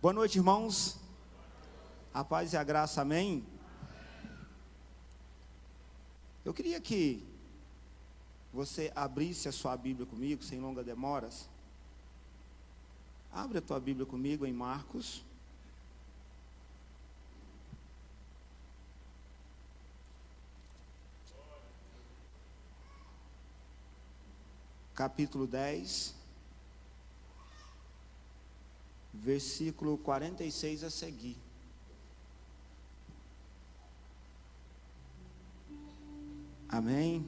Boa noite, irmãos. A paz e a graça, amém? Eu queria que você abrisse a sua Bíblia comigo, sem longas demoras. Abre a tua Bíblia comigo em Marcos. Capítulo 10. Versículo 46 a seguir. Amém?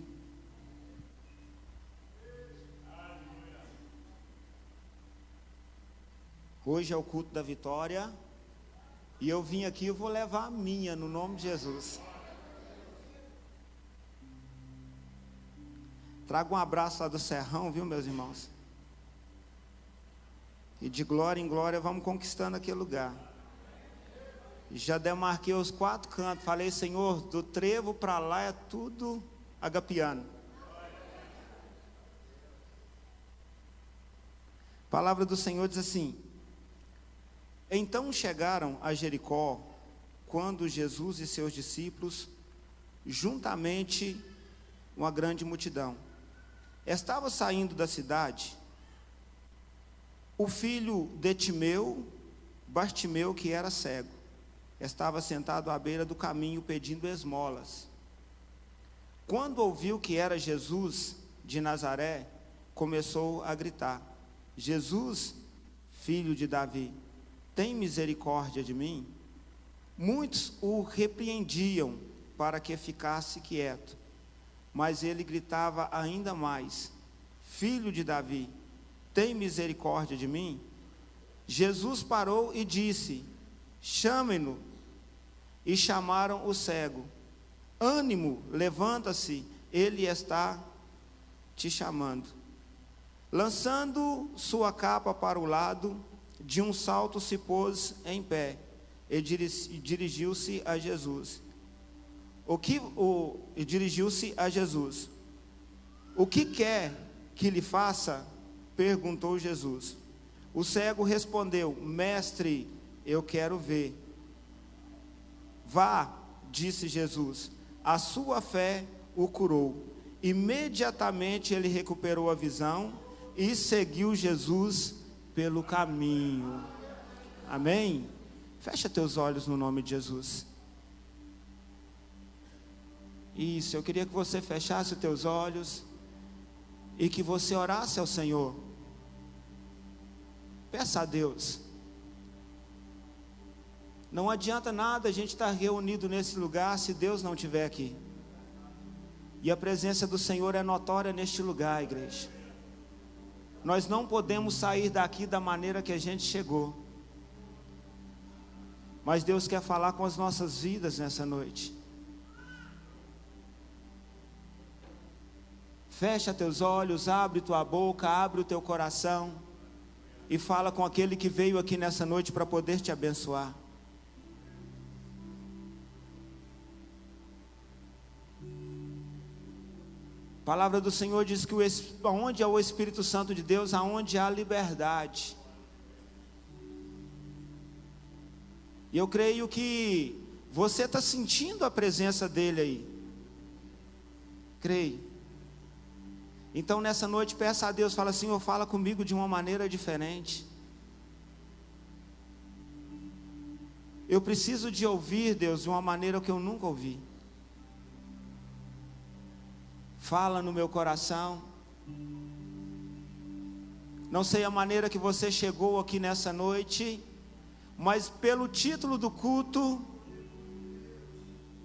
Hoje é o culto da vitória. E eu vim aqui, eu vou levar a minha, no nome de Jesus. Traga um abraço lá do Serrão, viu, meus irmãos? E de glória em glória vamos conquistando aquele lugar. E já demarquei os 4 cantos. Falei, Senhor, do trevo para lá é tudo agapiano. A palavra do Senhor diz assim: então chegaram a Jericó, quando Jesus e seus discípulos, juntamente uma grande multidão, estava saindo da cidade. O filho de Timeu, Bartimeu, que era cego, estava sentado à beira do caminho pedindo esmolas. Quando ouviu que era Jesus de Nazaré, começou a gritar: Jesus, filho de Davi, tem misericórdia de mim? Muitos o repreendiam para que ficasse quieto, mas ele gritava ainda mais: Filho de Davi, tem misericórdia de mim? Jesus parou e disse: chamem-no. E chamaram o cego. Ânimo, levanta-se, ele está te chamando. Lançando sua capa para o lado, de um salto se pôs em pé e dirigiu-se a Jesus. Dirigiu-se a Jesus. O que quer que lhe faça? Perguntou Jesus. O cego respondeu: Mestre, eu quero ver. Vá, disse Jesus, a sua fé o curou. Imediatamente ele recuperou a visão e seguiu Jesus pelo caminho. Amém? Fecha teus olhos no nome de Jesus. Isso, eu queria que você fechasse os teus olhos e que você orasse ao Senhor. Peça a Deus. Não adianta nada a gente estar reunido nesse lugar se Deus não estiver aqui. E a presença do Senhor é notória neste lugar, igreja. Nós não podemos sair daqui da maneira que a gente chegou. Mas Deus quer falar com as nossas vidas nessa noite. Fecha teus olhos, abre tua boca, abre o teu coração e fala com aquele que veio aqui nessa noite para poder te abençoar. A palavra do Senhor diz que onde há o Espírito Santo de Deus, aonde há liberdade. E eu creio que você está sentindo a presença dele aí. Creio. Então nessa noite peça a Deus, fala: Senhor, fala comigo de uma maneira diferente. Eu preciso de ouvir, Deus, de uma maneira que eu nunca ouvi. Fala no meu coração. Não sei a maneira que você chegou aqui nessa noite, mas pelo título do culto,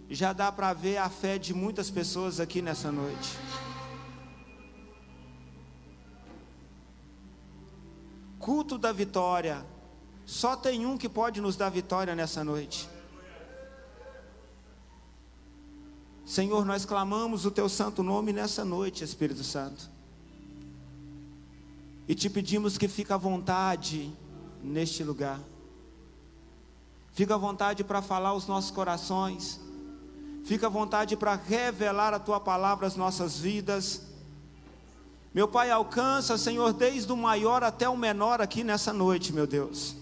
já dá para ver a fé de muitas pessoas aqui nessa noite. Culto da vitória. Só tem um que pode nos dar vitória nessa noite. Senhor, nós clamamos o teu santo nome nessa noite, Espírito Santo. E te pedimos que fique à vontade neste lugar. Fica à vontade para falar aos nossos corações. Fica à vontade para revelar a tua palavra às nossas vidas. Meu Pai, alcança, Senhor, desde o maior até o menor aqui nessa noite, meu Deus.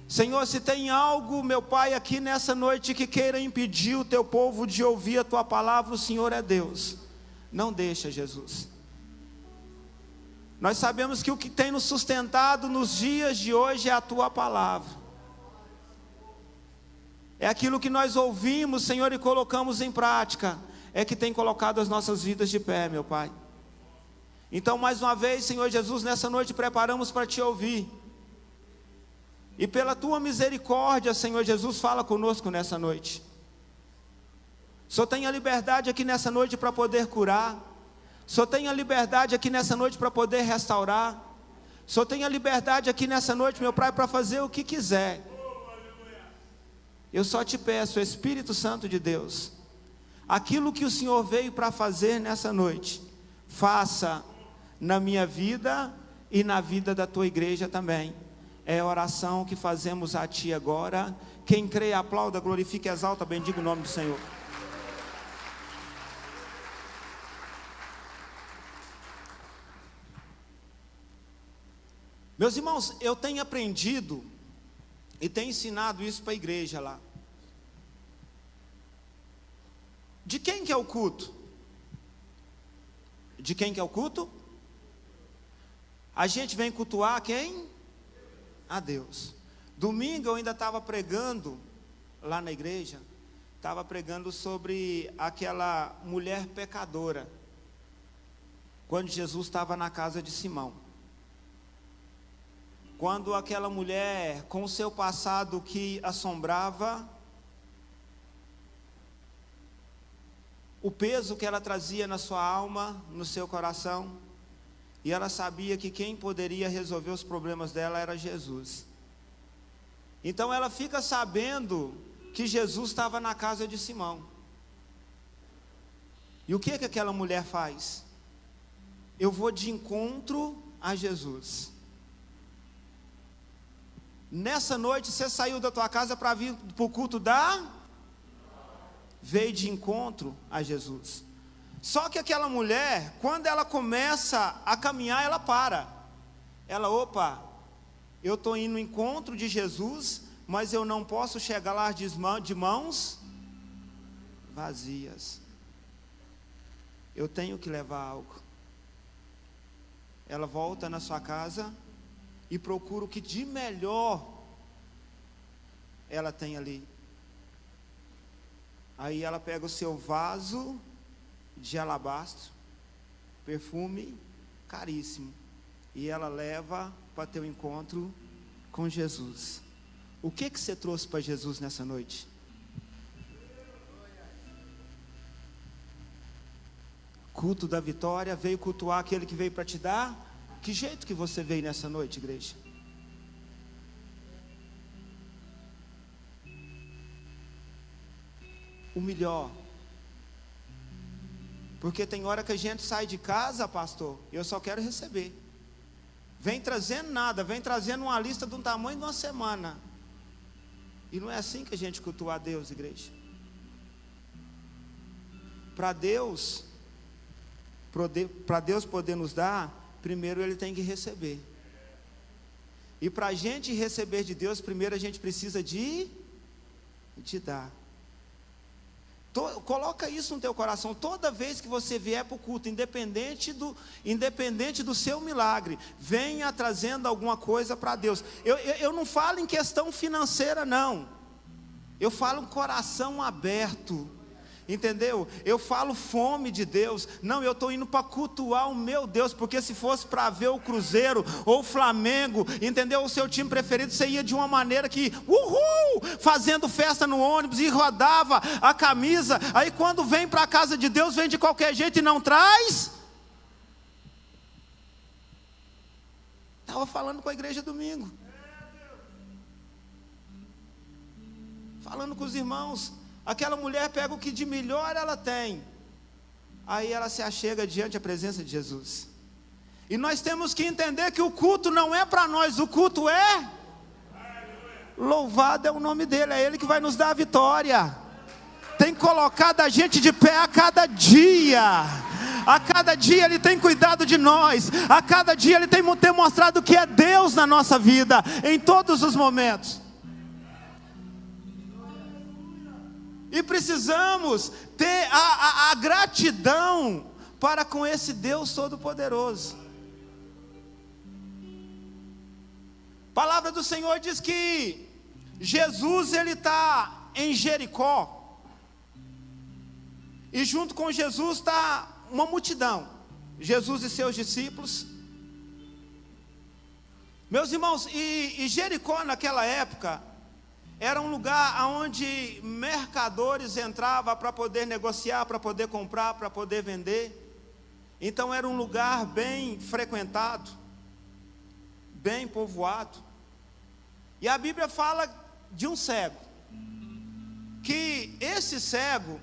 Senhor, se tem algo, meu Pai, aqui nessa noite que queira impedir o teu povo de ouvir a tua palavra, o Senhor é Deus. Não deixa, Jesus. Nós sabemos que o que tem nos sustentado nos dias de hoje é a tua palavra. É aquilo que nós ouvimos, Senhor, e colocamos em prática, é que tem colocado as nossas vidas de pé, meu Pai. Então, mais uma vez, Senhor Jesus, nessa noite preparamos para te ouvir. E pela tua misericórdia, Senhor Jesus, fala conosco nessa noite. O Senhor tem a liberdade aqui nessa noite para poder curar. O Senhor tem a liberdade aqui nessa noite para poder restaurar. O Senhor tem a liberdade aqui nessa noite, meu Pai, para fazer o que quiser. Eu só te peço, Espírito Santo de Deus, aquilo que o Senhor veio para fazer nessa noite, faça na minha vida e na vida da tua igreja também. É a oração que fazemos a ti agora. Quem crê, aplauda, glorifique, exalta, bendiga o nome do Senhor. Meus irmãos, eu tenho aprendido e tenho ensinado isso para a igreja lá. De quem que é o culto? De quem que é o culto? A gente vem cultuar quem? A Deus. Domingo eu ainda estava pregando lá na igreja, estava pregando sobre aquela mulher pecadora, quando Jesus estava na casa de Simão. Quando aquela mulher, com o seu passado que assombrava, o peso que ela trazia na sua alma, no seu coração, e ela sabia que quem poderia resolver os problemas dela era Jesus. Então ela fica sabendo que Jesus estava na casa de Simão. E o que aquela mulher faz? Eu vou de encontro a Jesus. Nessa noite você saiu da tua casa para vir para o culto veio de encontro a Jesus. Só que aquela mulher, quando ela começa a caminhar, ela para. Ela, eu estou indo no encontro de Jesus, mas eu não posso chegar lá de mãos vazias. Eu tenho que levar algo. Ela volta na sua casa e procura o que de melhor ela tem ali. Aí ela pega o seu vaso de alabastro, perfume caríssimo, e ela leva para ter um encontro com Jesus. O que você trouxe para Jesus nessa noite? Culto da vitória, veio cultuar aquele que veio para te dar? Que jeito que você veio nessa noite, igreja? O melhor. Porque tem hora que a gente sai de casa, pastor, e eu só quero receber. Vem trazendo nada, vem trazendo uma lista de um tamanho de uma semana. E não é assim que a gente cultua a Deus, igreja. Para Deus poder nos dar, primeiro Ele tem que receber. E para a gente receber de Deus, primeiro a gente precisa de dar. Coloca isso no teu coração. Toda vez que você vier para o culto, independente do seu milagre, venha trazendo alguma coisa para Deus. Eu não falo em questão financeira, não. Eu falo um coração aberto. Entendeu? Eu falo fome de Deus. Não, eu estou indo para cultuar o meu Deus. Porque se fosse para ver o Cruzeiro ou o Flamengo, entendeu? O seu time preferido, você ia de uma maneira que fazendo festa no ônibus e rodava a camisa. Aí quando vem para a casa de Deus, vem de qualquer jeito e não traz. Estava falando com a igreja domingo, falando com os irmãos. Aquela mulher pega o que de melhor ela tem, aí ela se achega diante da presença de Jesus. E nós temos que entender que o culto não é para nós, o culto é louvado é o nome dele, é ele que vai nos dar a vitória. Tem colocado a gente de pé a cada dia. A cada dia Ele tem cuidado de nós. A cada dia Ele tem mostrado que é Deus na nossa vida, em todos os momentos. E precisamos ter a gratidão para com esse Deus Todo-Poderoso. A palavra do Senhor diz que Jesus, ele está em Jericó. E junto com Jesus está uma multidão. Jesus e seus discípulos. Meus irmãos, e Jericó naquela época era um lugar onde mercadores entravam para poder negociar, para poder comprar, para poder vender. Então era um lugar bem frequentado, bem povoado. E a Bíblia fala de um cego, que esse cego,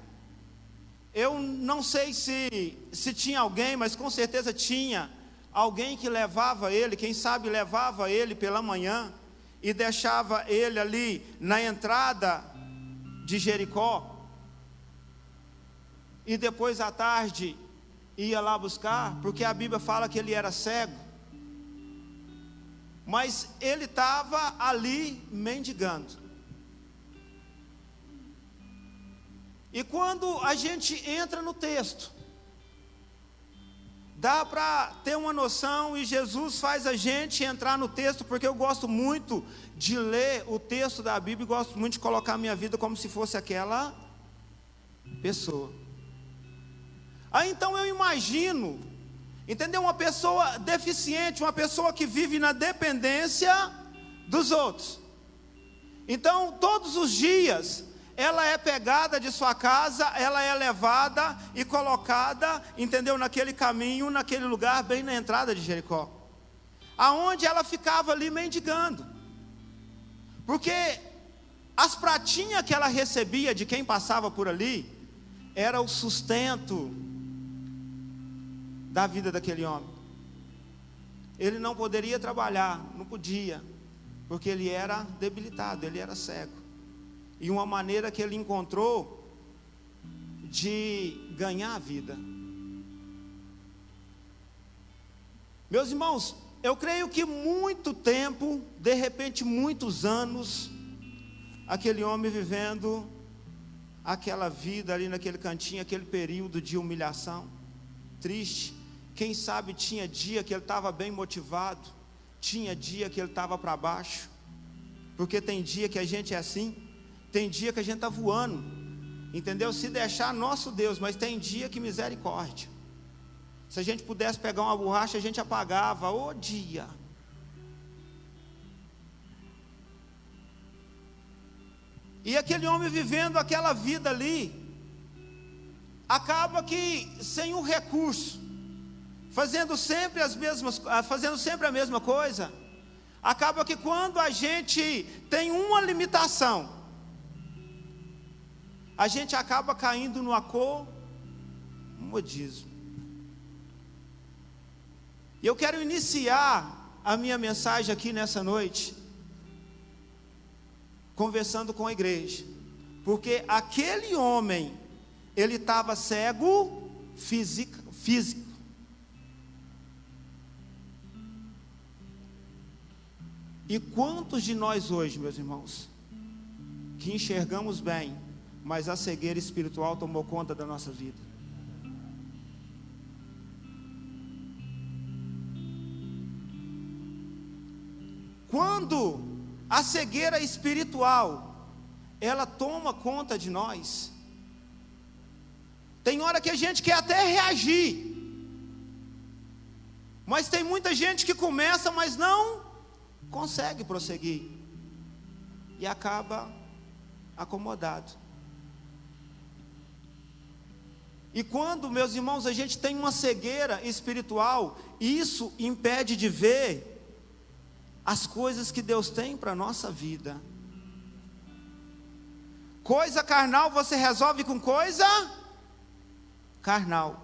eu não sei se tinha alguém, mas com certeza tinha alguém que levava ele, quem sabe levava ele pela manhã e deixava ele ali na entrada de Jericó, e depois à tarde ia lá buscar, porque a Bíblia fala que ele era cego, mas ele estava ali mendigando. E quando a gente entra no texto, dá para ter uma noção, e Jesus faz a gente entrar no texto, porque eu gosto muito de ler o texto da Bíblia, e gosto muito de colocar a minha vida como se fosse aquela pessoa. Aí então eu imagino, entendeu? Uma pessoa deficiente, uma pessoa que vive na dependência dos outros. Então todos os dias ela é pegada de sua casa, ela é levada e colocada, entendeu? Naquele caminho, naquele lugar, bem na entrada de Jericó, aonde ela ficava ali mendigando, porque as pratinhas que ela recebia de quem passava por ali, era o sustento da vida daquele homem. Ele não poderia trabalhar, não podia, porque ele era debilitado, ele era cego. E uma maneira que ele encontrou de ganhar a vida. Meus irmãos, eu creio que muito tempo, de repente muitos anos, aquele homem vivendo aquela vida ali naquele cantinho, aquele período de humilhação, triste. Quem sabe tinha dia que ele estava bem motivado, tinha dia que ele estava para baixo, porque tem dia que a gente é assim. Tem dia que a gente está voando, entendeu? Se deixar, nosso Deus, mas tem dia que misericórdia. Se a gente pudesse pegar uma borracha, a gente apagava, ô dia. E aquele homem vivendo aquela vida ali, acaba que sem um recurso, fazendo sempre a mesma coisa, acaba que quando a gente tem uma limitação, a gente acaba caindo no acomodismo. E eu quero iniciar a minha mensagem aqui nessa noite, conversando com a igreja, porque aquele homem, ele estava cego físico. E quantos de nós hoje, meus irmãos, que enxergamos bem, mas a cegueira espiritual tomou conta da nossa vida? Quando a cegueira espiritual, ela toma conta de nós, tem hora que a gente quer até reagir, mas tem muita gente que começa, mas não consegue prosseguir, e acaba acomodado. E quando, meus irmãos, a gente tem uma cegueira espiritual, isso impede de ver as coisas que Deus tem para a nossa vida. Coisa carnal você resolve com coisa carnal.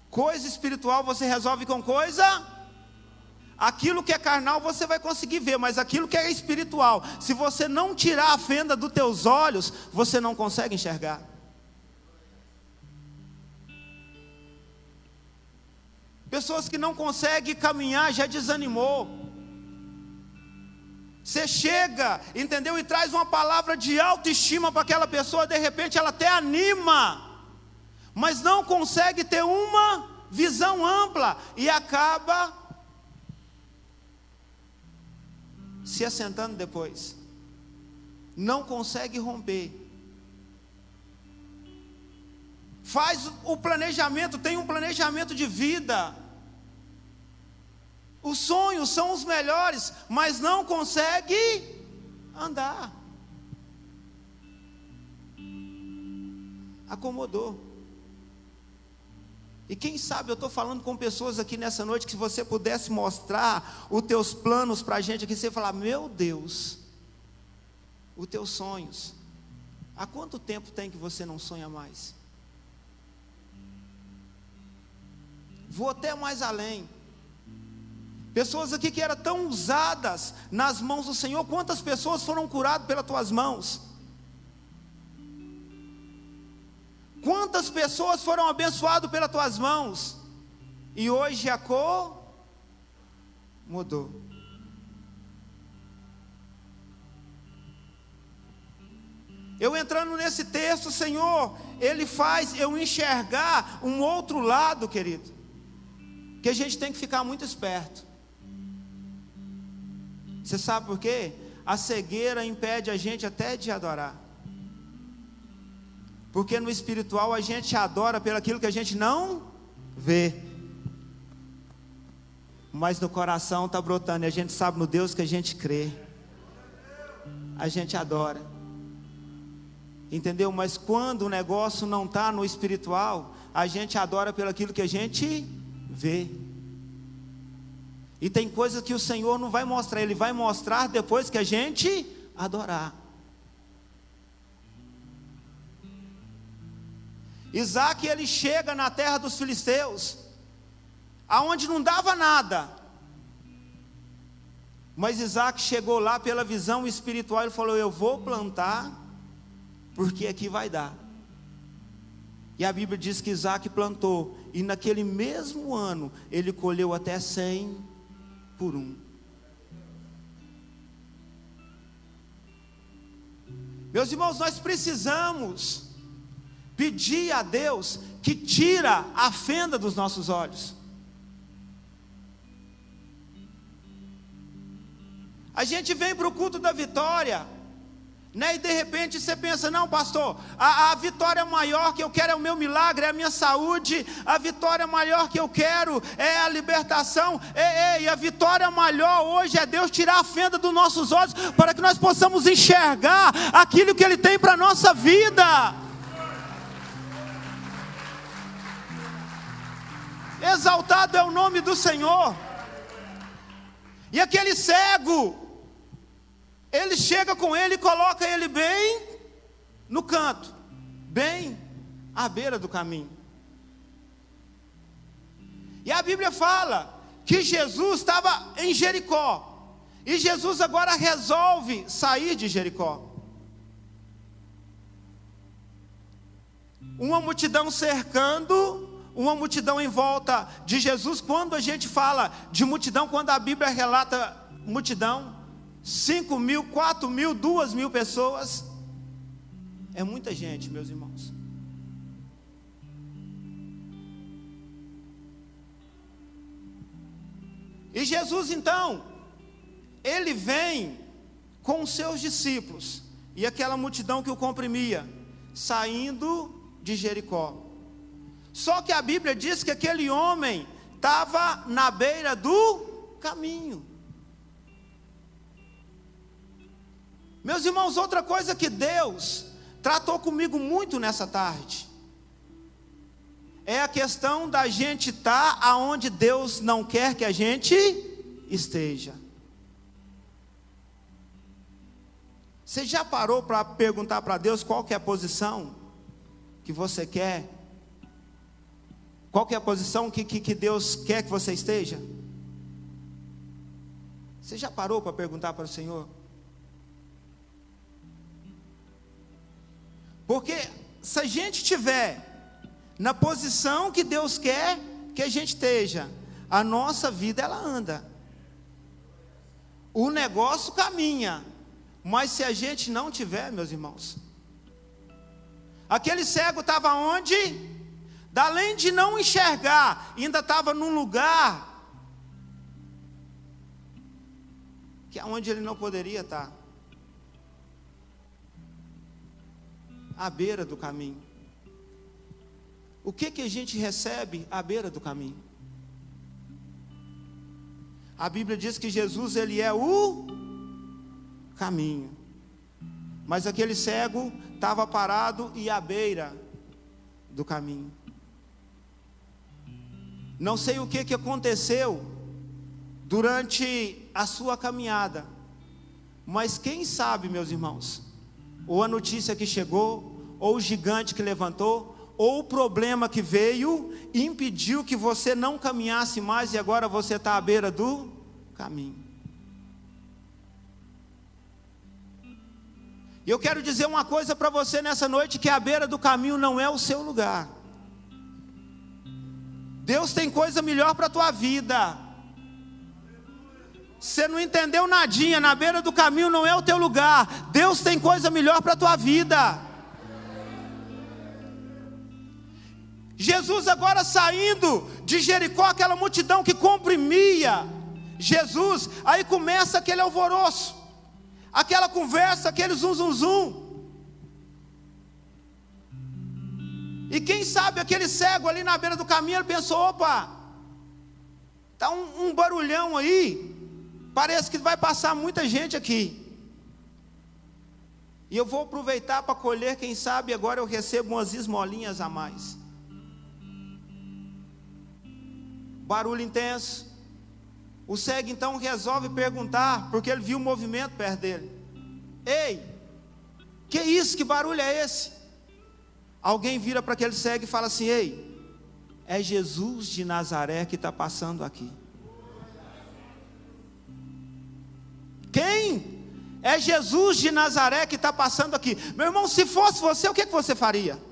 Coisa espiritual você resolve com coisa. Aquilo que é carnal você vai conseguir ver, mas aquilo que é espiritual, se você não tirar a fenda dos teus olhos, você não consegue enxergar. Pessoas que não conseguem caminhar, já desanimou. Você chega, entendeu? E traz uma palavra de autoestima para aquela pessoa, de repente ela até anima, mas não consegue ter uma visão ampla e acaba se assentando depois. Não consegue romper. Faz o planejamento, tem um planejamento de vida. Os sonhos são os melhores, mas não consegue andar. Acomodou. E quem sabe eu estou falando com pessoas aqui nessa noite, que se você pudesse mostrar os teus planos para a gente aqui, você falar: meu Deus, os teus sonhos, há quanto tempo tem que você não sonha mais? Vou até mais além. Pessoas aqui que eram tão usadas nas mãos do Senhor, quantas pessoas foram curadas pelas tuas mãos? Quantas pessoas foram abençoadas pelas tuas mãos? E hoje a cor mudou. Eu entrando nesse texto, Senhor, Ele faz eu enxergar um outro lado, querido, que a gente tem que ficar muito esperto. Você sabe por quê? A cegueira impede a gente até de adorar. Porque no espiritual a gente adora pelo aquilo que a gente não vê, mas no coração está brotando, e a gente sabe no Deus que a gente crê, a gente adora, entendeu? Mas quando o negócio não está no espiritual, a gente adora pelo aquilo que a gente vê. E tem coisas que o Senhor não vai mostrar, Ele vai mostrar depois que a gente adorar. Isaac, ele chega na terra dos filisteus, aonde não dava nada, mas Isaac chegou lá pela visão espiritual. Ele falou: eu vou plantar, porque aqui vai dar. E a Bíblia diz que Isaac plantou, e naquele mesmo ano ele colheu até 100 por 1. Meus irmãos, nós precisamos pedir a Deus que tira a fenda dos nossos olhos. A gente vem para o culto da vitória, né? E de repente você pensa: não, pastor, a vitória maior que eu quero é o meu milagre, é a minha saúde. A vitória maior que eu quero é a libertação. E a vitória maior hoje é Deus tirar a fenda dos nossos olhos, para que nós possamos enxergar aquilo que Ele tem para a nossa vida. Exaltado é o nome do Senhor. E aquele cego, ele chega com ele e coloca ele bem no canto, bem à beira do caminho. E a Bíblia fala que Jesus estava em Jericó, e Jesus agora resolve sair de Jericó. Uma multidão cercando, uma multidão em volta de Jesus. Quando a gente fala de multidão, quando a Bíblia relata multidão, 5.000, 4.000, 2.000 pessoas, é muita gente, meus irmãos. E Jesus então, Ele vem com os seus discípulos, e aquela multidão que o comprimia, saindo de Jericó. Só que a Bíblia diz que aquele homem estava na beira do caminho. Meus irmãos, outra coisa que Deus tratou comigo muito nessa tarde, é a questão da gente estar aonde Deus não quer que a gente esteja. Você já parou para perguntar para Deus qual que é a posição que você quer? Qual que é a posição que Deus quer que você esteja? Você já parou para perguntar para o Senhor? Porque se a gente estiver na posição que Deus quer que a gente esteja, a nossa vida ela anda. o negócio caminha, mas se a gente não tiver, meus irmãos, aquele cego estava onde? Além de não enxergar, ainda estava num lugar que é onde ele não poderia estar, à beira do caminho. O que a gente recebe à beira do caminho? A Bíblia diz que Jesus, ele é o caminho, mas aquele cego estava parado e à beira do caminho. Não sei o que aconteceu durante a sua caminhada, mas quem sabe, meus irmãos, ou a notícia que chegou, ou o gigante que levantou, ou o problema que veio e impediu que você não caminhasse mais e agora você está à beira do caminho. E eu quero dizer uma coisa para você nessa noite, que a beira do caminho não é o seu lugar. Deus tem coisa melhor para a tua vida. Você não entendeu nadinha, na beira do caminho não é o teu lugar. Deus tem coisa melhor para a tua vida. Jesus agora saindo de Jericó, aquela multidão que comprimia Jesus, aí começa aquele alvoroço, aquela conversa, aquele zum zum zum. E quem sabe aquele cego ali na beira do caminho, ele pensou: opa, está um barulhão aí, parece que vai passar muita gente aqui, e eu vou aproveitar para colher, quem sabe agora eu recebo umas esmolinhas a mais. Barulho intenso. O cego então resolve perguntar, porque ele viu o movimento perto dele: ei, que isso, que barulho é esse? Alguém vira para aquele cego e fala assim: ei, é Jesus de Nazaré que está passando aqui. Quem? É Jesus de Nazaré que está passando aqui. Meu irmão, se fosse você, o que você faria?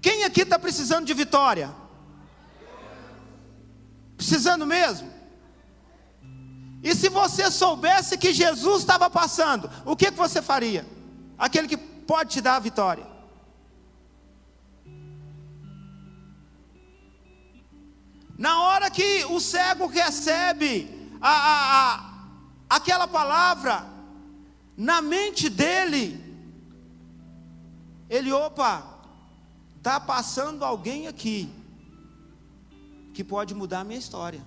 Quem aqui está precisando de vitória? Precisando mesmo? E se você soubesse que Jesus estava passando, o que você faria? Aquele que pode te dar a vitória. Na hora que o cego recebe aquela palavra, na mente dele, ele: opa, está passando alguém aqui que pode mudar a minha história.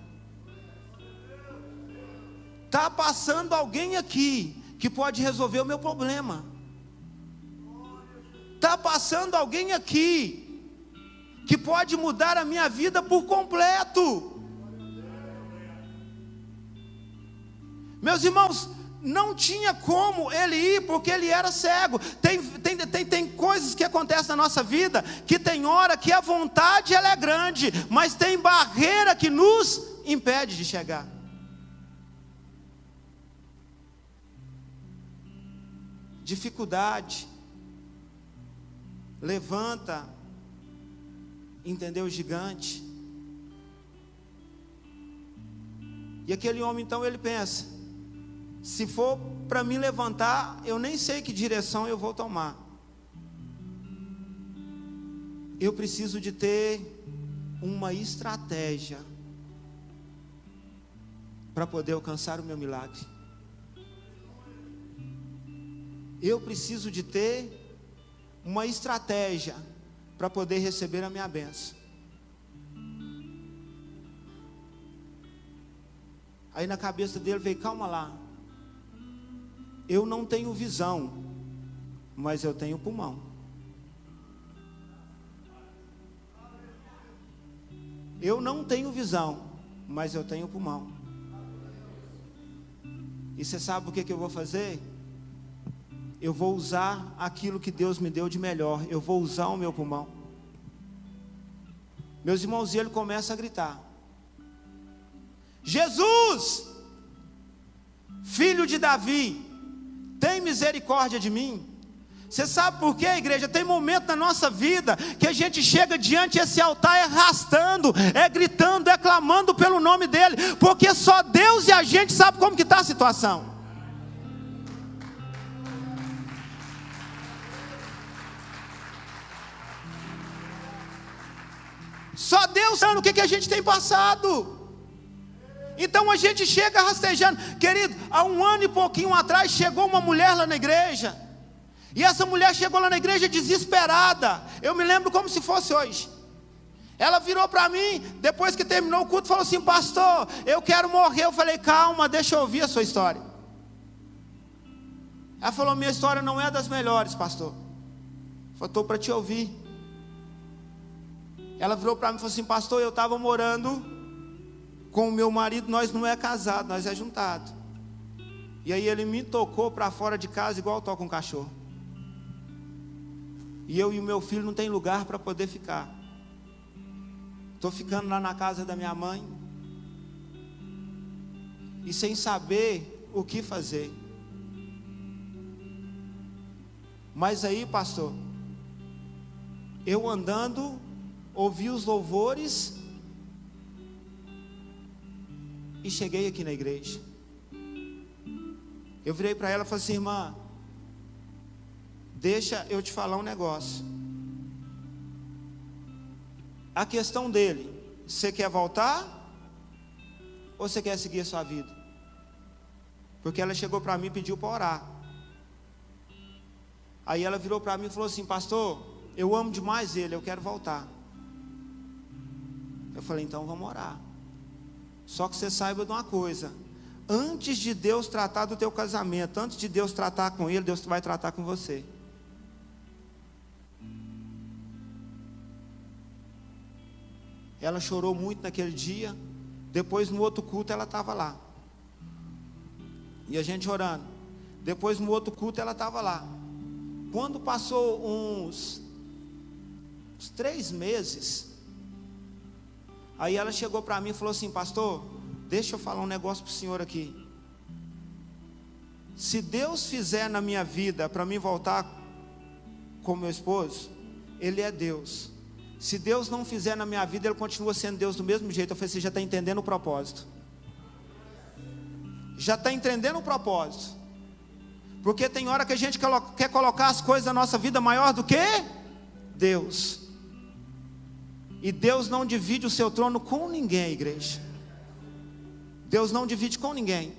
Está passando alguém aqui que pode resolver o meu problema. Está passando alguém aqui que pode mudar a minha vida por completo. Meus irmãos, não tinha como ele ir, porque ele era cego. Tem coisas que acontecem na nossa vida, que tem hora que a vontade ela é grande, mas tem barreira que nos impede de chegar. Dificuldade levanta, entendeu, o gigante. E aquele homem então ele pensa: se for para me levantar, eu nem sei que direção eu vou tomar. Eu preciso de ter uma estratégia para poder alcançar o meu milagre. Eu preciso de ter uma estratégia para poder receber a minha bênção. Aí na cabeça dele veio: calma lá, eu não tenho visão, mas eu tenho pulmão. Eu não tenho visão, mas eu tenho pulmão. E você sabe o que eu vou fazer? Eu vou usar aquilo que Deus me deu de melhor. Eu vou usar o meu pulmão. Meus irmãos, e ele começa a gritar: Jesus, filho de Davi, tem misericórdia de mim. Você sabe por quê, igreja? Tem momento na nossa vida que a gente chega diante desse altar arrastando, gritando, clamando pelo nome dele, porque só Deus e a gente sabe como que está a situação. Só Deus sabe o que a gente tem passado. Então a gente chega rastejando. Querido, há 1 ano e pouquinho atrás chegou uma mulher lá na igreja. E essa mulher chegou lá na igreja desesperada. Eu me lembro como se fosse hoje. Ela virou para mim, depois que terminou o culto, falou assim: pastor, eu quero morrer. Eu falei: calma, deixa eu ouvir a sua história. Ela falou: minha história não é das melhores, pastor. Eu falei: estou para te ouvir. Ela virou para mim e falou assim: pastor, eu estava morando com o meu marido, nós não é casado, nós é juntado. E aí ele me tocou para fora de casa igual toca um cachorro. E eu e o meu filho não tem lugar para poder ficar. Estou ficando lá na casa da minha mãe. E sem saber o que fazer. Mas aí, pastor, eu andando, ouvi os louvores e cheguei aqui na igreja. Eu virei para ela e falei assim: irmã, deixa eu te falar um negócio. A questão dele, você quer voltar ou você quer seguir a sua vida? Porque ela chegou para mim e pediu para orar. Aí ela virou para mim e falou assim: pastor, eu amo demais ele, eu quero voltar. Eu falei: então vamos orar. Só que você saiba de uma coisa: antes de Deus tratar do teu casamento, antes de Deus tratar com ele, Deus vai tratar com você. Ela chorou muito naquele dia. Depois no outro culto ela estava lá. E a gente orando. Depois no outro culto ela estava lá. Quando passou uns 3 meses, aí ela chegou para mim e falou assim: pastor, deixa eu falar um negócio para o senhor aqui. Se Deus fizer na minha vida para mim voltar com meu esposo, Ele é Deus. Se Deus não fizer na minha vida, Ele continua sendo Deus do mesmo jeito. Eu falei: você já está entendendo o propósito? Já está entendendo o propósito? Porque tem hora que a gente quer colocar as coisas da nossa vida maior do que Deus. E Deus não divide o seu trono com ninguém, igreja. Deus não divide com ninguém.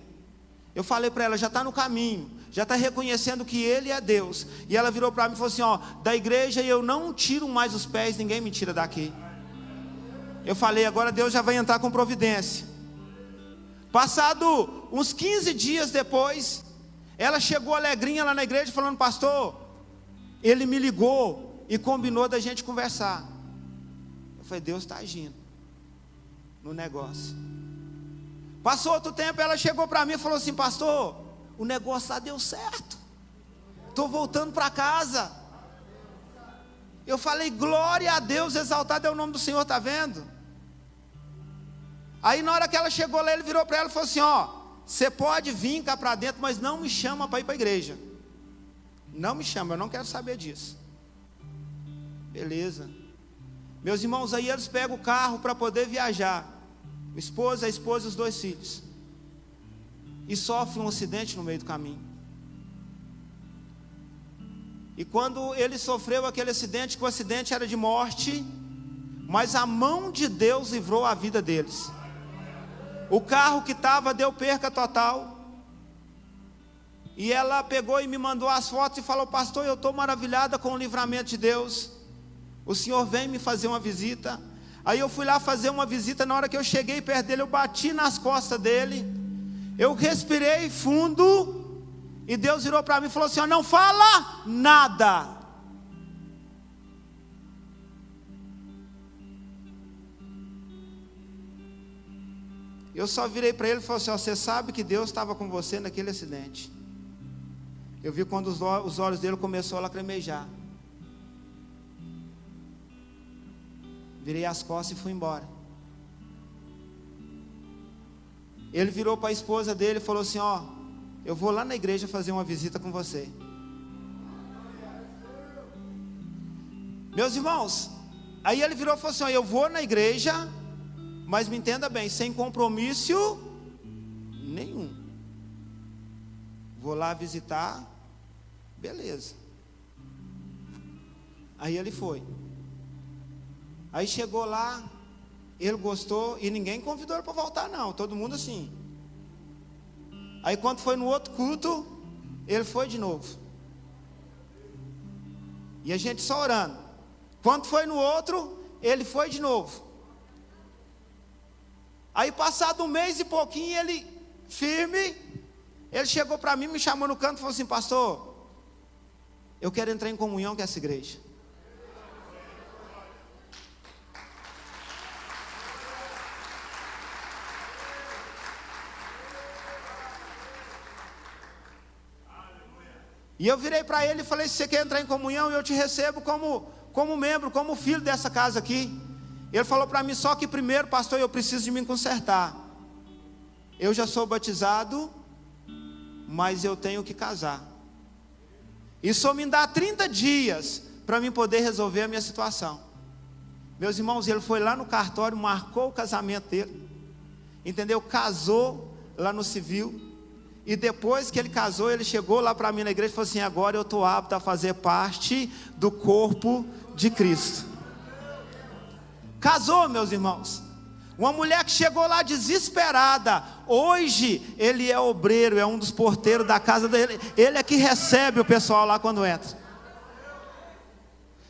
Eu falei para ela: já está no caminho, já está reconhecendo que Ele é Deus. E ela virou para mim e falou assim: ó, da igreja eu não tiro mais os pés, ninguém me tira daqui. Eu falei: agora Deus já vai entrar com providência. Passado uns 15 dias depois, ela chegou alegrinha lá na igreja falando: pastor, ele me ligou e combinou da gente conversar. Eu falei: Deus está agindo no negócio. Passou outro tempo, ela chegou para mim e falou assim: pastor, o negócio lá deu certo, estou voltando para casa. Eu falei: glória a Deus, exaltado é o nome do Senhor, está vendo? Aí na hora que ela chegou lá, ele virou para ela e falou assim: ó, você pode vir cá para dentro, mas não me chama para ir para a igreja. Não me chama, eu não quero saber disso. Beleza. Meus irmãos, aí eles pegam o carro para poder viajar. A esposa e os 2 filhos. E sofre um acidente no meio do caminho. E quando ele sofreu aquele acidente, que o acidente era de morte, mas a mão de Deus livrou a vida deles. O carro que estava deu perca total. E ela pegou e me mandou as fotos e falou: pastor, eu estou maravilhada com o livramento de Deus. O senhor vem me fazer uma visita. Aí eu fui lá fazer uma visita. Na hora que eu cheguei perto dele, eu bati nas costas dele. Eu respirei fundo. E Deus virou para mim e falou assim: ó, não fala nada. Eu só virei para ele e falei assim: ó, você sabe que Deus estava com você naquele acidente. Eu vi quando os olhos dele começaram a lacrimejar. Virei as costas e fui embora. Ele virou para a esposa dele e falou assim: ó, eu vou lá na igreja fazer uma visita com você. Meus irmãos, aí ele virou e falou assim: ó, eu vou na igreja, mas me entenda bem, sem compromisso nenhum. Vou lá visitar, beleza. Aí ele foi. Aí chegou lá, ele gostou e ninguém convidou ele para voltar não, todo mundo assim. Aí quando foi no outro culto, ele foi de novo. E a gente só orando. Quando foi no outro, ele foi de novo. Aí passado um mês e pouquinho, ele firme, ele chegou para mim, me chamou no canto e falou assim: pastor, eu quero entrar em comunhão com essa igreja. E eu virei para ele e falei: se você quer entrar em comunhão, eu te recebo como membro, como filho dessa casa aqui. Ele falou para mim: só que primeiro, pastor, eu preciso de me consertar. Eu já sou batizado, mas eu tenho que casar. E só me dá 30 dias para mim poder resolver a minha situação. Meus irmãos, ele foi lá no cartório, marcou o casamento dele, entendeu? Casou lá no civil. E depois que ele casou, ele chegou lá para mim na igreja e falou assim: agora eu estou apto a fazer parte do corpo de Cristo. Casou, meus irmãos. Uma mulher que chegou lá desesperada, hoje ele é obreiro, é um dos porteiros da casa dele. Ele é que recebe o pessoal lá quando entra.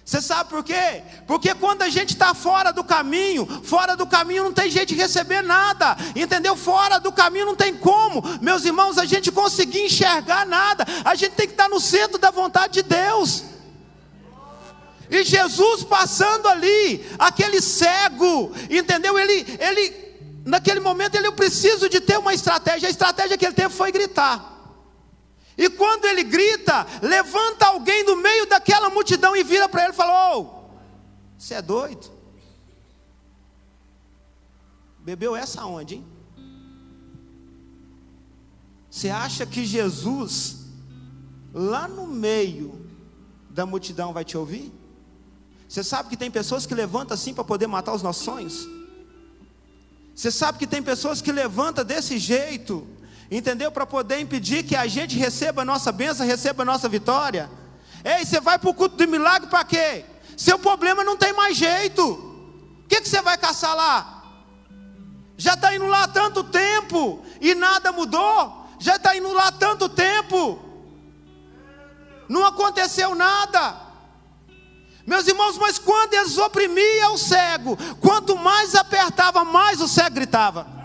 Você sabe por quê? Porque quando a gente está fora do caminho não tem jeito de receber nada, entendeu? Fora do caminho não tem como, meus irmãos, a gente conseguir enxergar nada. A gente tem que estar no centro da vontade de Deus. E Jesus passando ali, aquele cego, entendeu? Ele naquele momento, eu preciso de ter uma estratégia. A estratégia que ele teve foi gritar. E quando ele grita, levanta alguém do meio daquela multidão e vira para ele e fala: ô, você é doido? Bebeu essa onde, hein? Você acha que Jesus, lá no meio da multidão, vai te ouvir? Você sabe que tem pessoas que levantam assim para poder matar os nossos sonhos? Você sabe que tem pessoas que levantam desse jeito, entendeu? Para poder impedir que a gente receba a nossa bênção, receba a nossa vitória. Ei, você vai para o culto de milagre para quê? Seu problema não tem mais jeito. O que você vai caçar lá? Já está indo lá há tanto tempo e nada mudou. Já está indo lá há tanto tempo, não aconteceu nada. Meus irmãos, mas quando eles oprimiam o cego, quanto mais apertava, mais o cego gritava.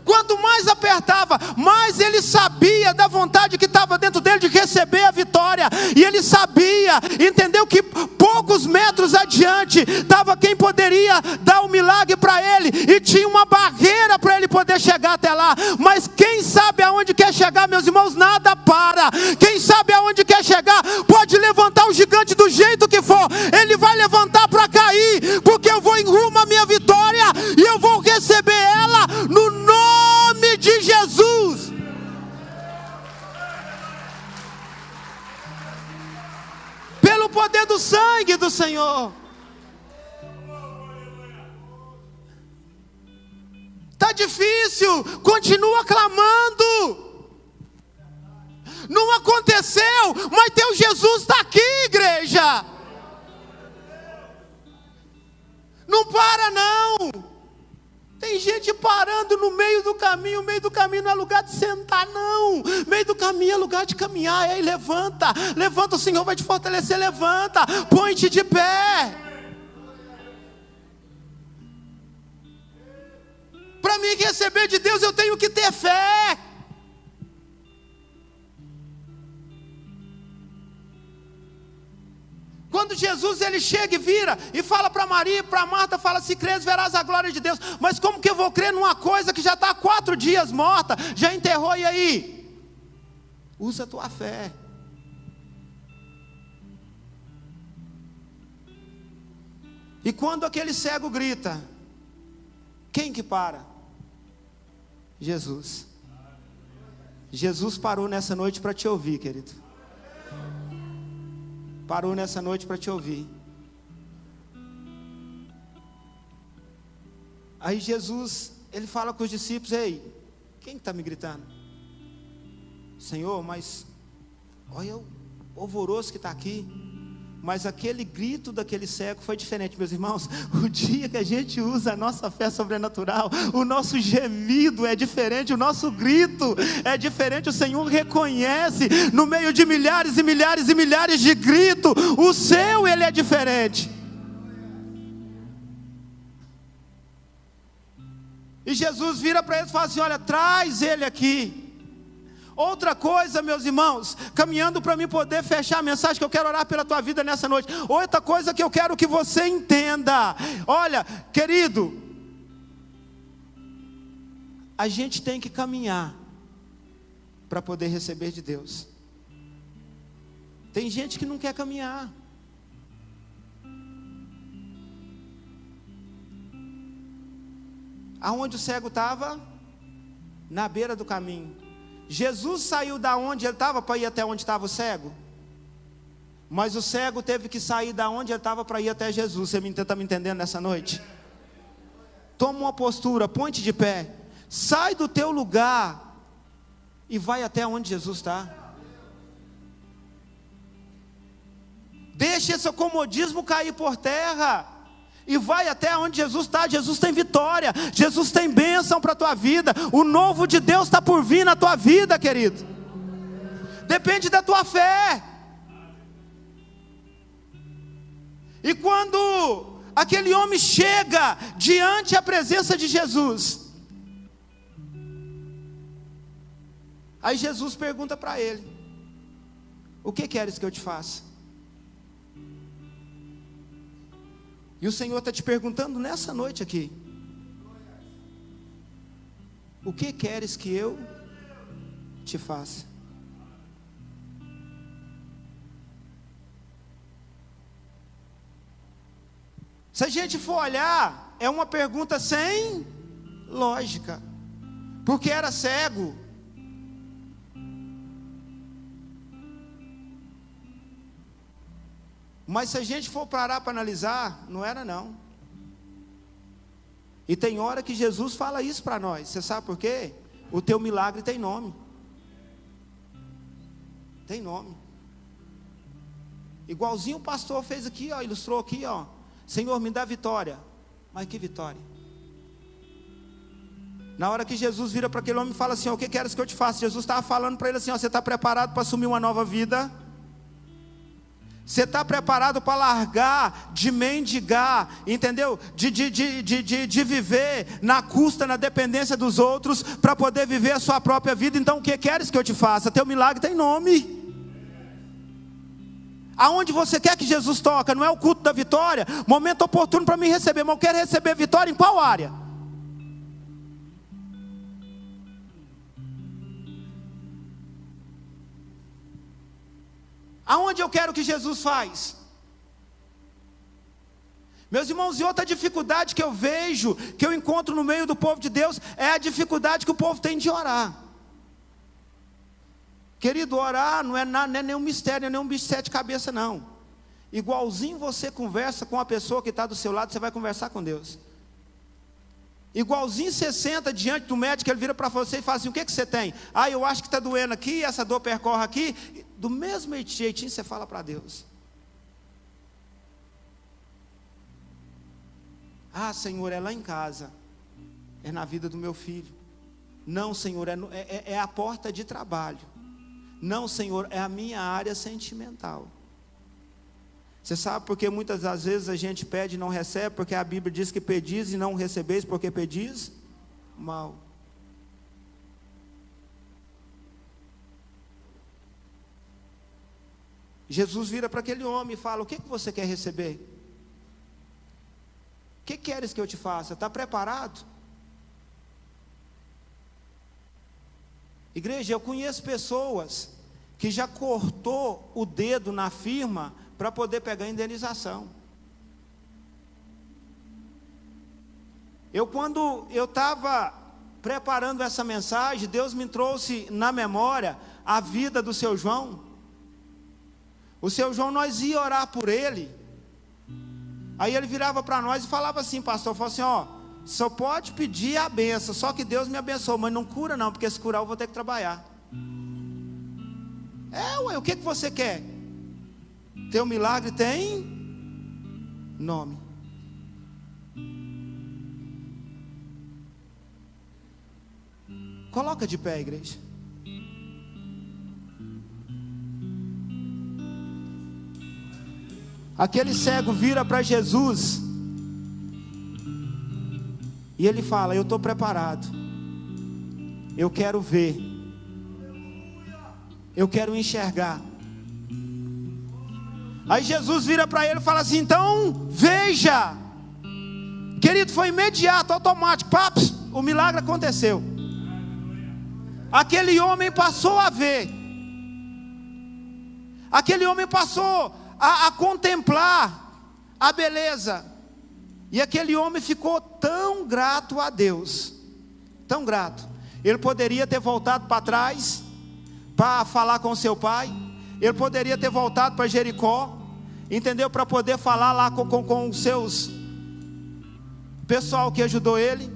Quanto mais apertava, mais ele sabia da vontade que estava dentro dele de receber a vitória. E ele sabia, entendeu, que poucos metros adiante estava quem poderia dar o milagre para ele. E tinha uma barreira para ele poder chegar até lá. Mas quem sabe aonde quer chegar, meus irmãos, nada para. Quem sabe aonde quer chegar, pode levantar o gigante do jeito que for. Ele vai levantar para cair, porque eu vou em rumo à minha vitória. E eu vou receber ela no nome de Jesus. Pelo poder do sangue do Senhor. Está difícil, continua clamando. Não aconteceu, mas teu Jesus está aqui, igreja. Não para não. Tem gente parando no meio do caminho. O meio do caminho não é lugar de sentar, não. Meio do caminho é lugar de caminhar. Aí levanta, levanta, o Senhor vai te fortalecer. Levanta, põe-te de pé. Para mim receber de Deus, eu tenho que ter fé. Quando Jesus ele chega e vira e fala para Maria e para Marta, fala: se creres verás a glória de Deus. Mas como que eu vou crer numa coisa que já está há 4 dias morta, já enterrou, e aí? Usa a tua fé. E quando aquele cego grita, quem que para? Jesus. Jesus parou nessa noite para te ouvir, querido. parou nessa noite para te ouvir. Aí Jesus, ele fala com os discípulos: ei, quem está me gritando? Senhor, mas olha o alvoroço que está aqui. Mas aquele grito daquele cego foi diferente, meus irmãos. O dia que a gente usa a nossa fé sobrenatural, o nosso gemido é diferente, o nosso grito é diferente. O Senhor reconhece, no meio de milhares e milhares e milhares de gritos, o seu, ele é diferente. E Jesus vira para eles e fala assim: olha, traz ele aqui. Outra coisa, meus irmãos, caminhando para mim poder fechar a mensagem, que eu quero orar pela tua vida nessa noite. Outra coisa que eu quero que você entenda: olha, querido, a gente tem que caminhar para poder receber de Deus. Tem gente que não quer caminhar. Aonde o cego estava? Na beira do caminho. Jesus saiu da onde ele estava para ir até onde estava o cego? Mas o cego teve que sair da onde ele estava para ir até Jesus. Você está me entendendo nessa noite? Toma uma postura, põe-te de pé, sai do teu lugar e vai até onde Jesus está. Deixa esse comodismo cair por terra e vai até onde Jesus está. Jesus tem vitória, Jesus tem bênção para a tua vida. O novo de Deus está por vir na tua vida, querido. Depende da tua fé. E quando aquele homem chega diante da presença de Jesus, aí Jesus pergunta para ele: o que queres que eu te faça? E o Senhor está te perguntando nessa noite aqui: o que queres que eu te faça? Se a gente for olhar, é uma pergunta sem lógica, porque era cego. Mas se a gente for parar para analisar, não era não. E tem hora que Jesus fala isso para nós. Você sabe por quê? O teu milagre tem nome. Tem nome. Igualzinho o pastor fez aqui, ó, ilustrou aqui, ó. Senhor, me dá vitória. Mas que vitória? Na hora que Jesus vira para aquele homem e fala assim: ó, o que queres que eu te faça? Jesus estava falando para ele assim: ó, você está preparado para assumir uma nova vida? Você está preparado para largar de mendigar, entendeu? De viver na custa, na dependência dos outros, para poder viver a sua própria vida. Então o que queres que eu te faça? Teu milagre tem nome. Aonde você quer que Jesus toca? Não é o culto da vitória? Momento oportuno para mim receber, mas eu quero receber vitória em qual área? Aonde eu quero que Jesus faz? Meus irmãos, e outra dificuldade que eu vejo, que eu encontro no meio do povo de Deus, é a dificuldade que o povo tem de orar. Querido, orar não é nenhum mistério, não é nenhum bicho de 7 cabeças não. Igualzinho você conversa com a pessoa que está do seu lado, você vai conversar com Deus. Igualzinho você senta diante do médico, ele vira para você e fala assim: o que você tem? Ah, eu acho que está doendo aqui, essa dor percorre aqui. Do mesmo jeitinho você fala para Deus: ah, Senhor, é lá em casa, é na vida do meu filho. Não, Senhor, é a porta de trabalho. Não, Senhor, é a minha área sentimental. Você sabe por que muitas das vezes a gente pede e não recebe? Porque a Bíblia diz que pedis e não recebeis, porque pedis mal. Jesus vira para aquele homem e fala: o que você quer receber? O que queres que eu te faça? Está preparado? Igreja, eu conheço pessoas que já cortou o dedo na firma para poder pegar a indenização. Quando eu estava preparando essa mensagem, Deus me trouxe na memória a vida do seu João. O seu João, nós ia orar por ele. Aí ele virava para nós e falava assim, pastor, falou assim, ó, só pode pedir a benção, só que Deus me abençoe, mas não cura não, porque se curar eu vou ter que trabalhar. Ué, o que você quer? Teu milagre tem nome. Coloca de pé, igreja. Aquele cego vira para Jesus e ele fala, eu estou preparado, eu quero ver, eu quero enxergar. Aí Jesus vira para ele e fala assim, então veja. Querido, foi imediato, automático, paps, o milagre aconteceu. Aquele homem passou a ver, aquele homem passou a contemplar a beleza, e aquele homem ficou tão grato a Deus, tão grato. Ele poderia ter voltado para trás para falar com seu pai, ele poderia ter voltado para Jericó, entendeu? Para poder falar lá com os seus pessoal que ajudou ele.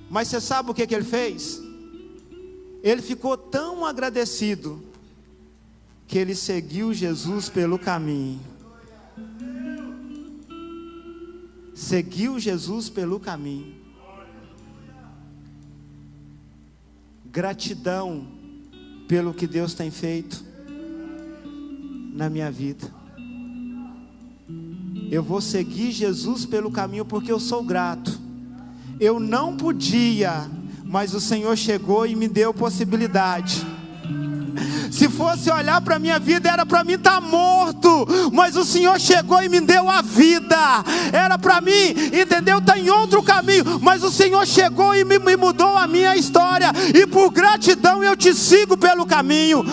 Mas você sabe o que ele fez? Ele ficou tão agradecido que ele seguiu Jesus pelo caminho. Seguiu Jesus pelo caminho. Gratidão pelo que Deus tem feito na minha vida. Eu vou seguir Jesus pelo caminho porque eu sou grato. Eu não podia, mas o Senhor chegou e me deu possibilidade. Se fosse olhar para a minha vida, era para mim estar morto, mas o Senhor chegou e me deu a vida. Era para mim, entendeu? Está em outro caminho, mas o Senhor chegou e me mudou a minha história, e por gratidão eu te sigo pelo caminho.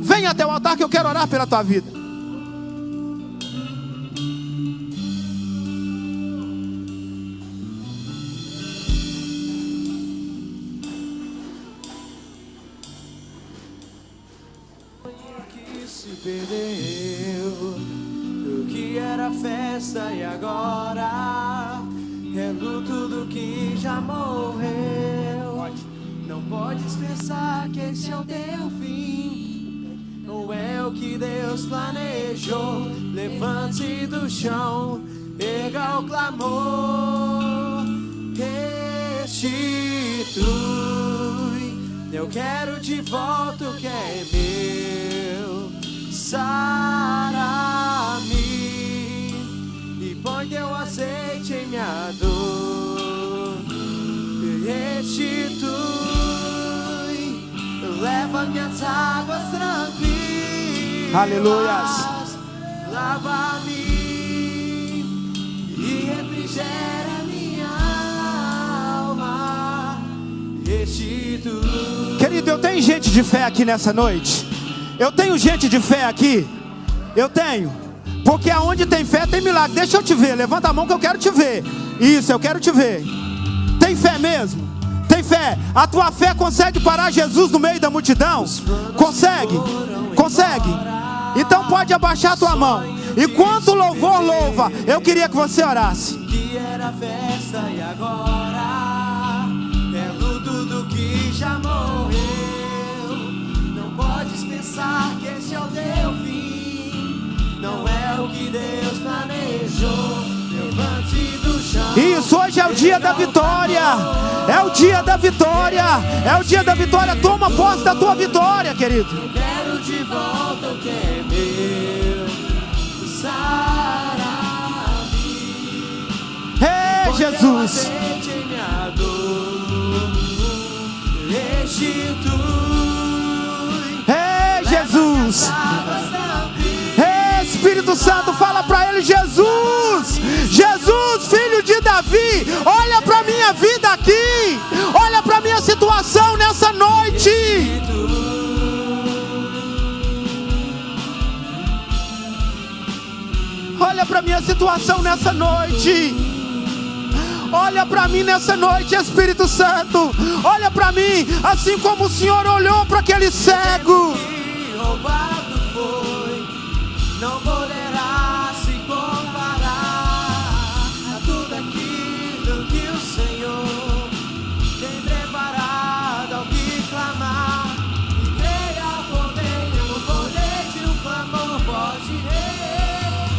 Vem até o altar que eu quero orar pela tua vida. Perdeu o que era festa e agora é luto do que já morreu. Não podes pensar que esse é o teu fim, não é o que Deus planejou. Levante-se do chão, erga o clamor, restitui. Eu quero de volta o que é meu. Sara-me e põe teu azeite em minha dor. Restitui, leva minhas águas tranquilas. Aleluias. Lava-me e refrigera minha alma. Restitui. Querido, eu tenho gente de fé aqui nessa noite. Eu tenho gente de fé aqui. Eu tenho. Porque aonde tem fé tem milagre. Deixa eu te ver, levanta a mão que eu quero te ver. Isso, eu quero te ver. Tem fé mesmo? Tem fé? A tua fé consegue parar Jesus no meio da multidão? Consegue? Consegue? Então pode abaixar a tua mão. Enquanto o louvor louva, eu queria que você orasse. Que era festa e agora é luto do que já morreu. Podes pensar que esse é o teu fim, não é o que Deus planejou. Levante do chão. Isso, hoje é o dia da vitória. É o dia da vitória. É o dia da vitória. Toma posse da tua vitória, querido. Eu quero de volta o que é meu. Sara-me. Ei, Jesus. Jesus. Espírito Santo, fala para ele: Jesus, Jesus, filho de Davi, olha para minha vida aqui, olha para minha situação nessa noite. Olha para minha situação nessa noite. Olha para mim nessa noite, Espírito Santo. Olha para mim, assim como o Senhor olhou para aquele cego. Roubado foi não poderá se comparar a tudo aquilo que o Senhor tem preparado ao que clamar. E creia no poder de um clamor pode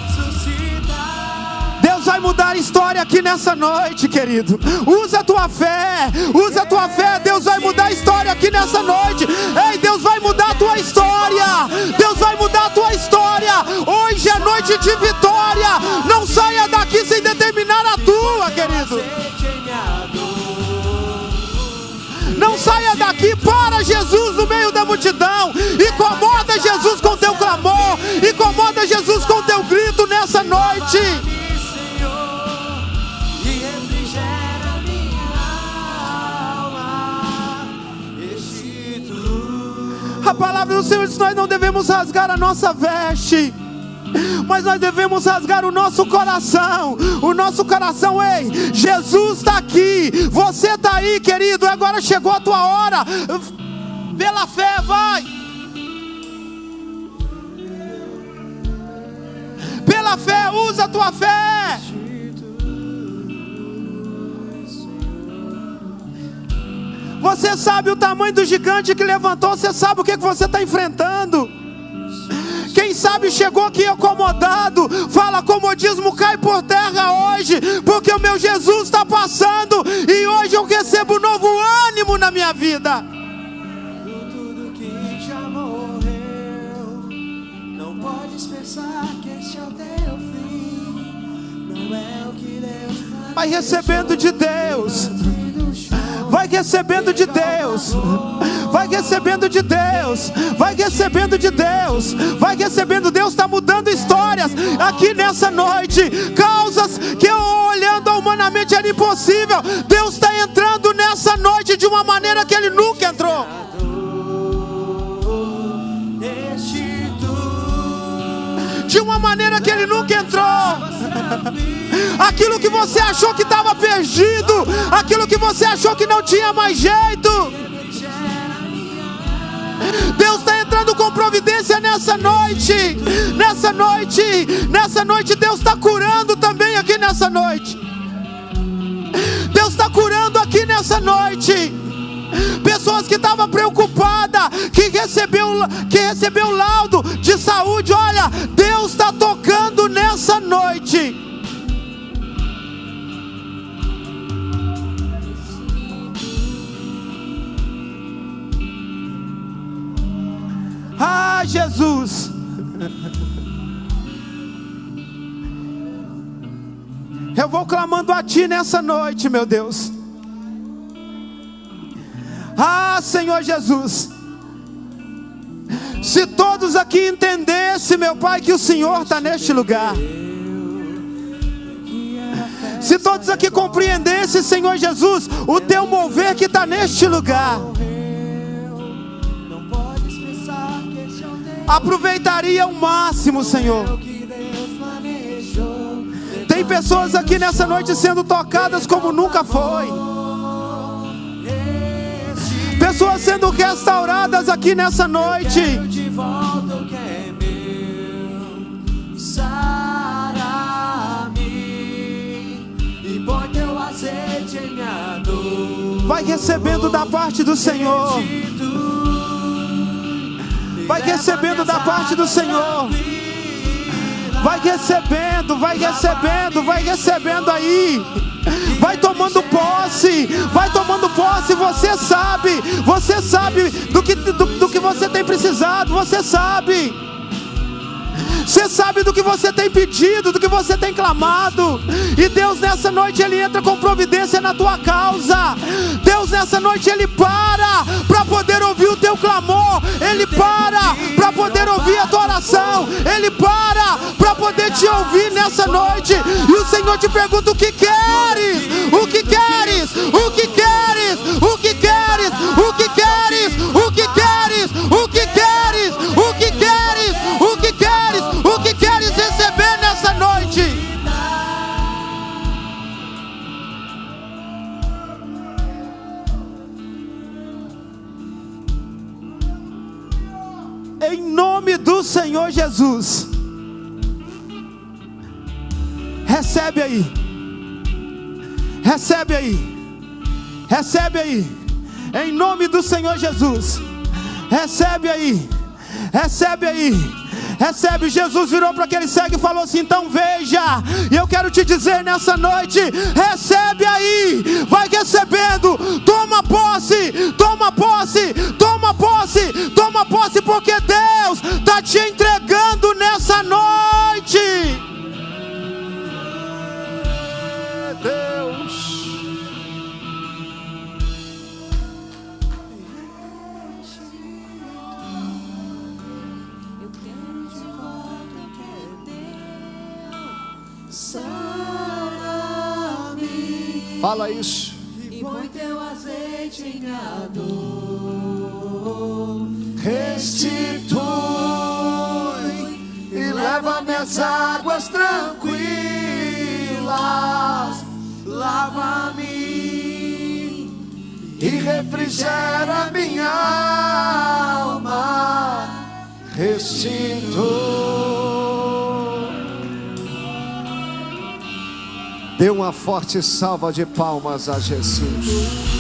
ressuscitar. Deus vai mudar a história aqui nessa noite, querido. Usa a tua fé, usa a tua fé. Deus vai mudar a história aqui nessa noite. Ei, Deus vai mudar a tua história. Deus vai mudar a tua história. Hoje é noite de vitória. Não saia daqui sem determinar a tua, querido. Não saia daqui, para Jesus no meio da multidão. Incomoda Jesus com teu clamor. Incomoda Jesus com teu grito nessa noite. A palavra do Senhor diz: nós não devemos rasgar a nossa veste, mas nós devemos rasgar o nosso coração. O nosso coração, ei, Jesus está aqui, você está aí, querido. Agora chegou a tua hora. Pela fé, vai. Pela fé, usa a tua fé. Você sabe o tamanho do gigante que levantou. Você sabe o que você está enfrentando. Quem sabe chegou aqui acomodado. Fala: comodismo cai por terra hoje, porque o meu Jesus está passando. E hoje eu recebo um novo ânimo na minha vida. Tudo que já morreu, não podes pensar que este é o teu fim. Não é o que Deus faz. Vai recebendo de Deus. Vai recebendo de Deus. Vai recebendo de Deus. Vai recebendo de Deus. Vai recebendo. Deus está mudando histórias aqui nessa noite. Causas que olhando humanamente era impossível. Deus está entrando nessa noite de uma maneira que Ele nunca entrou. De uma maneira que Ele nunca entrou. Aquilo que você achou que estava perdido, aquilo que você achou que não tinha mais jeito, Deus está entrando com providência nessa noite. Nessa noite, nessa noite Deus está curando também aqui nessa noite. Deus está curando aqui nessa noite. Pessoas que estavam preocupadas, que recebeu laudo de saúde. Olha, Deus está tocando nessa noite. Ah, Jesus. Eu vou clamando a Ti nessa noite, meu Deus. Ah, Senhor Jesus. Se todos aqui entendessem, meu Pai, que o Senhor está neste lugar. Se todos aqui compreendessem, Senhor Jesus, o Teu mover que está neste lugar, aproveitaria o máximo, Senhor. Tem pessoas aqui nessa noite sendo tocadas como nunca foi. Pessoas sendo restauradas aqui nessa noite. Vai recebendo da parte do Senhor. Vai recebendo da parte do Senhor. Vai recebendo, vai recebendo, vai recebendo aí. Vai tomando posse, vai tomando posse. Você sabe do que você tem precisado. Você sabe do que você tem pedido, do que você tem clamado. E Deus nessa noite Ele entra com providência na tua causa. Deus nessa noite Ele para poder ouvir o teu clamor. Ele para poder ouvir a tua oração. Ele para poder te ouvir nessa noite. E o Senhor te pergunta: o que queres? O que queres? O que queres? O que queres? O que queres? O que queres? O que queres? O que queres? O que queres? O que queres receber nessa noite? Em nome do Senhor Jesus. Recebe aí. Recebe aí. Recebe aí. Em nome do Senhor Jesus. Recebe aí. Recebe aí. Recebe. Jesus virou para aquele cego e falou assim: então veja. E eu quero te dizer nessa noite: recebe aí. Vai recebendo. Toma posse. Toma posse. Toma posse. Toma posse, porque Deus está te entregando nessa noite. Deus. Fala isso. E põe teu azeite em minha dor. Restitui e leva-me às águas tranquilas. Lava-me e refrigera minha alma. Restitui. Dê uma forte salva de palmas a Jesus.